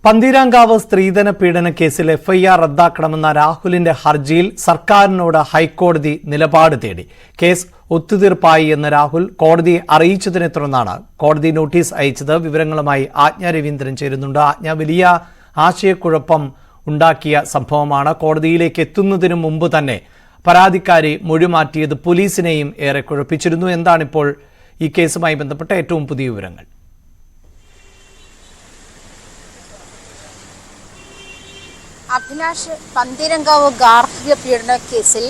പന്തീരാങ്കാവ് സ്ത്രീധന പീഡന കേസിൽ എഫ്ഐആർ റദ്ദാക്കണമെന്ന രാഹുലിന്റെ ഹർജിയിൽ സർക്കാരിനോട് ഹൈക്കോടതി നിലപാട് തേടി. കേസ് ഒത്തുതീർപ്പായി എന്ന് രാഹുൽ കോടതിയെ അറിയിച്ചതിനെ തുടർന്നാണ് കോടതി നോട്ടീസ് അയച്ചത്. വിവരങ്ങളുമായി ആജ്ഞ രവീന്ദ്രൻ ചേരുന്നുണ്ട്. ആജ്ഞ, വലിയ ആശയക്കുഴപ്പം ഉണ്ടാക്കിയ സംഭവമാണ്. കോടതിയിലേക്ക് എത്തുന്നതിനു മുമ്പ് തന്നെ പരാതിക്കാരി മൊഴിമാറ്റിയത് പോലീസിനെയും ഏറെ കുഴപ്പിച്ചിരുന്നു. എന്താണിപ്പോൾ ഈ കേസുമായി ബന്ധപ്പെട്ട ഏറ്റവും പുതിയ വിവരങ്ങൾ? അഭിലാഷ്, പന്തീരങ്കാവ് ഗാർഹിക പീഡന കേസിൽ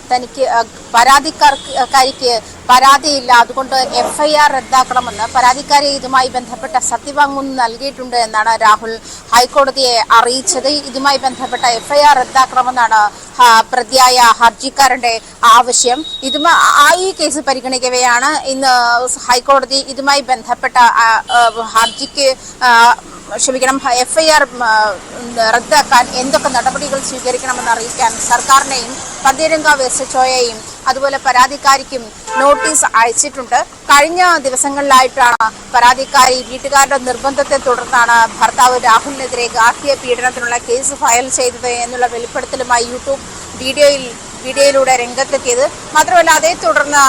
തനിക്ക് പരാതിക്കാരിക്ക് പരാതിയില്ല, അതുകൊണ്ട് എഫ്ഐആർ റദ്ദാക്കണമെന്ന് പരാതിക്കാരി ഇതുമായി ബന്ധപ്പെട്ട സത്യവാങ്മൂലം നൽകിയിട്ടുണ്ട് എന്നാണ് രാഹുൽ ഹൈക്കോടതിയെ അറിയിച്ചത്. ഇതുമായി ബന്ധപ്പെട്ട എഫ്ഐആർ റദ്ദാക്കണമെന്നാണ് പ്രതിയായ ഹർജിക്കാരന്റെ ആവശ്യം. ഈ കേസ് പരിഗണിക്കവെയാണ് ഇന്ന് ഹൈക്കോടതി ഇതുമായി ബന്ധപ്പെട്ട ഹർജിക്ക് എഫ്ഐആർ റദ്ദാക്കാൻ എന്തൊക്കെ നടപടികൾ സ്വീകരിക്കണമെന്ന് അറിയിക്കാൻ സർക്കാരിനെയും പന്തീരങ്കാവ് SHOയെയും അതുപോലെ പരാതിക്കാരിക്കും നോട്ടീസ് അയച്ചിട്ടുണ്ട്. കഴിഞ്ഞ ദിവസങ്ങളിലായിട്ടാണ് പരാതിക്കാരി വീട്ടുകാരുടെ നിർബന്ധത്തെ തുടർന്നാണ് ഭർത്താവ് രാഹുലിനെതിരെ ഗാർഹിക പീഡനത്തിനുള്ള കേസ് ഫയൽ ചെയ്തത് എന്നുള്ള വെളിപ്പെടുത്തലുമായി യൂട്യൂബ് വീഡിയോയിലൂടെ രംഗത്തെത്തിയത്. മാത്രമല്ല, അതേ തുടർന്ന്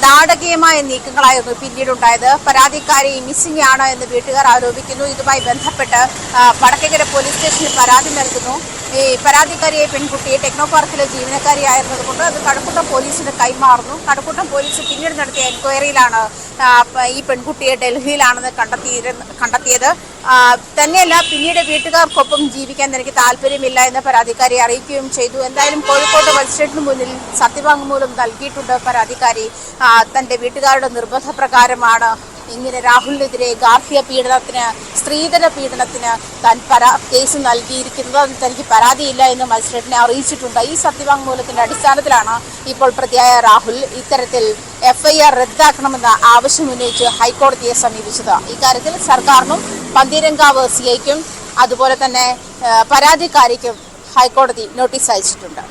നാടകീയമായ നീക്കങ്ങളായിരുന്നു പിന്നീടുണ്ടായത്. പരാതിക്കാരി മിസ്സിംഗ് ആണ് എന്ന് വീട്ടുകാർ ആരോപിക്കുന്നു. ഇതുമായി ബന്ധപ്പെട്ട് വടക്കേക്കര പോലീസ് സ്റ്റേഷനിൽ പരാതി നൽകുന്നു. ഈ പരാതിക്കാരിയെ പെൺകുട്ടിയെ ടെക്നോ പാർക്കിലെ ജീവനക്കാരിയായിരുന്നതുകൊണ്ട് അത് കഴക്കൂട്ടം പോലീസിന് കൈമാറുന്നു. കഴക്കൂട്ടം പോലീസ് പിന്നീട് നടത്തിയ എൻക്വയറിയിലാണ് ഈ പെൺകുട്ടിയെ ഡൽഹിയിലാണെന്ന് കണ്ടെത്തിയത്. തന്നെയല്ല, പിന്നീട് വീട്ടുകാർക്കൊപ്പം ജീവിക്കാൻ തനിക്ക് താല്പര്യമില്ല എന്ന് പരാതിക്കാരി അറിയിക്കുകയും ചെയ്തു. എന്തായാലും കോഴിക്കോട് മജിസ്ട്രേറ്റിന് മുന്നിൽ സത്യവാങ്മൂലം നൽകിയിട്ടുണ്ട് പരാതിക്കാരി. തന്റെ വീട്ടുകാരുടെ നിർബന്ധപ്രകാരമാണ് ഇങ്ങനെ രാഹുലിനെതിരെ ഗാർഹിക പീഡനത്തിന്, സ്ത്രീധന പീഡനത്തിന് താൻ കേസ് നൽകിയിരിക്കുന്നത്. തനിക്ക് പരാതിയില്ല എന്ന് മജിസ്ട്രേറ്റിനെ അറിയിച്ചിട്ടുണ്ട്. ഈ സത്യവാങ്മൂലത്തിന്റെ അടിസ്ഥാനത്തിലാണ് ഇപ്പോൾ പ്രതിയായ രാഹുൽ ഇത്തരത്തിൽ എഫ്ഐആർ റദ്ദാക്കണമെന്ന ആവശ്യമുന്നയിച്ച് ഹൈക്കോടതിയെ സമീപിച്ചത്. ഇക്കാര്യത്തിൽ സർക്കാരിനും പന്തീരങ്കാവ് CIക്കും അതുപോലെ തന്നെ പരാതിക്കാരിക്കും ഹൈക്കോടതി നോട്ടീസ് അയച്ചിട്ടുണ്ട്.